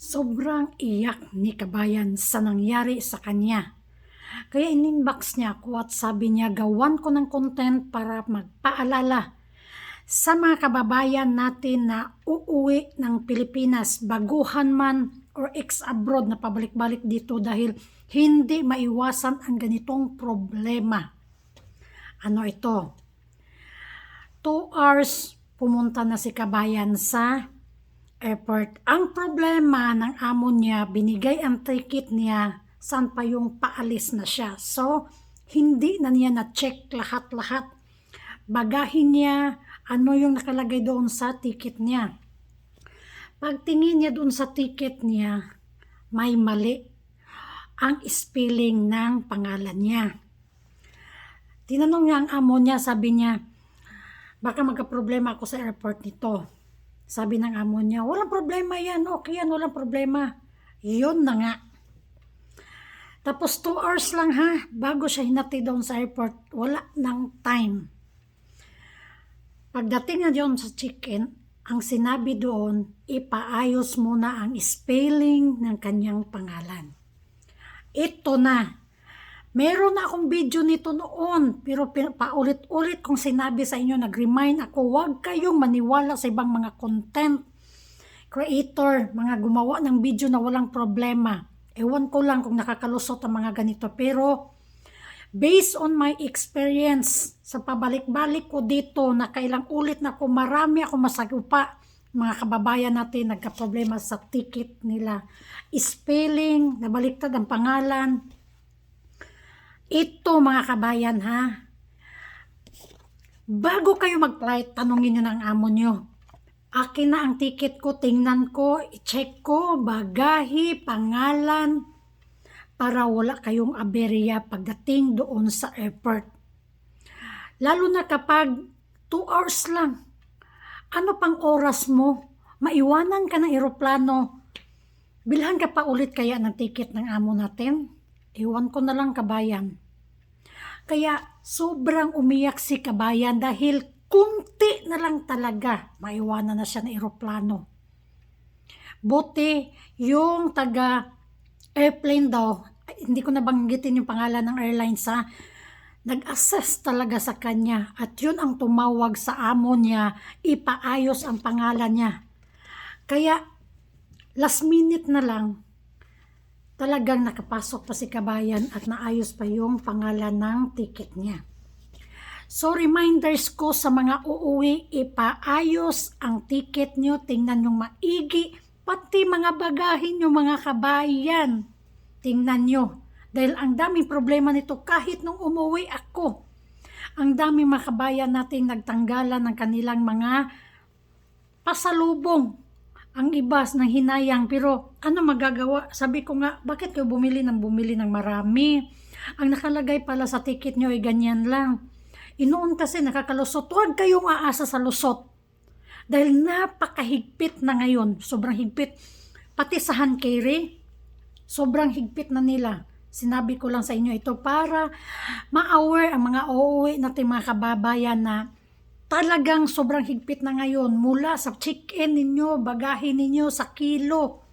Sobrang iyak ni kabayan sa nangyari sa kanya. Kaya in-inbox niya ako at sabi niya gawan ko ng content para magpaalala sa mga kababayan natin na uuwi ng Pilipinas, baguhan man or ex-abroad na pabalik-balik dito dahil hindi maiwasan ang ganitong problema. Ano ito? 2 hours pumunta na si kabayan sa airport. Ang problema ng amo niya, binigay ang ticket niya, saan pa yung paalis na siya. So, hindi na niya na-check lahat-lahat. Bagahin niya, ano yung nakalagay doon sa ticket niya. Pagtingin niya doon sa ticket niya, may mali ang spelling ng pangalan niya. Tinanong niya ang amo niya, sabi niya, baka magka-problema ako sa airport nito. Sabi ng amo niya, walang problema yan, okay yan, walang problema. Yun na nga. Tapos 2 hours lang ha, bago siya hinatid doon sa airport, wala nang time. Pagdating na doon sa check-in, ang sinabi doon, ipaayos muna ang spelling ng kanyang pangalan. Ito na. Meron na akong video nito noon, pero paulit-ulit kong sinabi sa inyo, nag-remind ako, huwag kayong maniwala sa ibang mga content creator, mga gumawa ng video na walang problema. Ewan ko lang kung nakakalusot ang mga ganito, pero based on my experience, sa pabalik-balik ko dito, na kailang ulit na ako, marami ako masagupa, mga kababayan natin, nagka-problema sa ticket nila. Spelling, nabaliktad ang pangalan. Ito mga kabayan ha, bago kayo mag-flight, tanungin nyo ng amo nyo. Akin na ang ticket ko, tingnan ko, i-check ko, bagahe, pangalan, para wala kayong aberya pagdating doon sa airport. Lalo na kapag 2 hours lang, ano pang oras mo, maiwanan ka ng eroplano, bilhan ka pa ulit kaya ng ticket ng amo natin? Iwan ko na lang kabayan. Kaya sobrang umiyak si kabayan dahil kunti na lang talaga maiwanan na siya ng eroplano. Buti yung taga airplane daw, hindi ko nabanggitin yung pangalan ng airlines ha, nag-assess talaga sa kanya at yun ang tumawag sa amo niya, ipaayos ang pangalan niya. Kaya last minute na lang, talagang nakapasok pa si kabayan at naayos pa yung pangalan ng ticket niya. So reminders ko sa mga uuwi, ipaayos ang ticket nyo, tingnan nyo maigi, pati mga bagahin nyo mga kabayan, tingnan nyo. Dahil ang daming problema nito kahit nung umuwi ako. Ang daming mga kabayan natin nagtanggalan ng kanilang mga pasalubong. Ang iba ng hinayang, pero ano magagawa? Sabi ko nga, bakit kayo bumili ng marami? Ang nakalagay pala sa ticket nyo ay ganyan lang. Inoon kasi nakakalusot, huwag kayong aasa sa lusot. Dahil napakahigpit na ngayon, sobrang higpit. Pati sa hand carry, sobrang higpit na nila. Sinabi ko lang sa inyo ito para ma-aware ang mga uuwi natin mga kababayan na talagang sobrang higpit na ngayon mula sa check-in ninyo, bagahin ninyo sa kilo.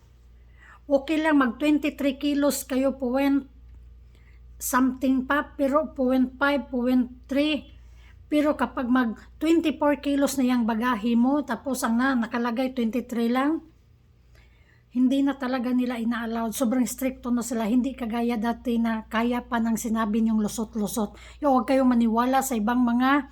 Okay lang mag 23 kilos kayo, something pa, pero 0.5, 0.3. Pero kapag mag 24 kilos na yung bagahe mo, tapos ang nakalagay 23 lang, hindi na talaga nila ina-allowed. Sobrang stricto na sila, hindi kagaya dati na kaya pa nang sinabi niyong lusot-lusot. Huwag kayong maniwala sa ibang mga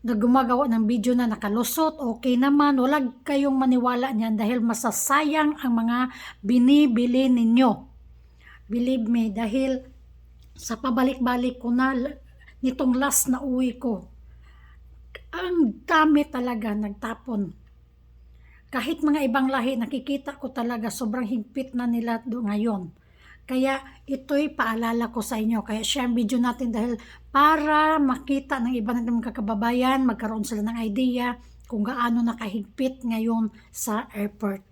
na gumagawa ng video na nakalusot, okay naman, wala kayong maniwala niyan dahil masasayang ang mga binibili ninyo. Believe me, dahil sa pabalik-balik ko na, nitong last na uwi ko, ang dami talaga nagtapon. Kahit mga ibang lahi, nakikita ko talaga sobrang higpit na nila ngayon. Kaya ito'y paalala ko sa inyo. Kaya share ang video natin dahil para makita ng iba natin mga kababayan, magkaroon sila ng idea kung gaano nakahigpit ngayon sa airport.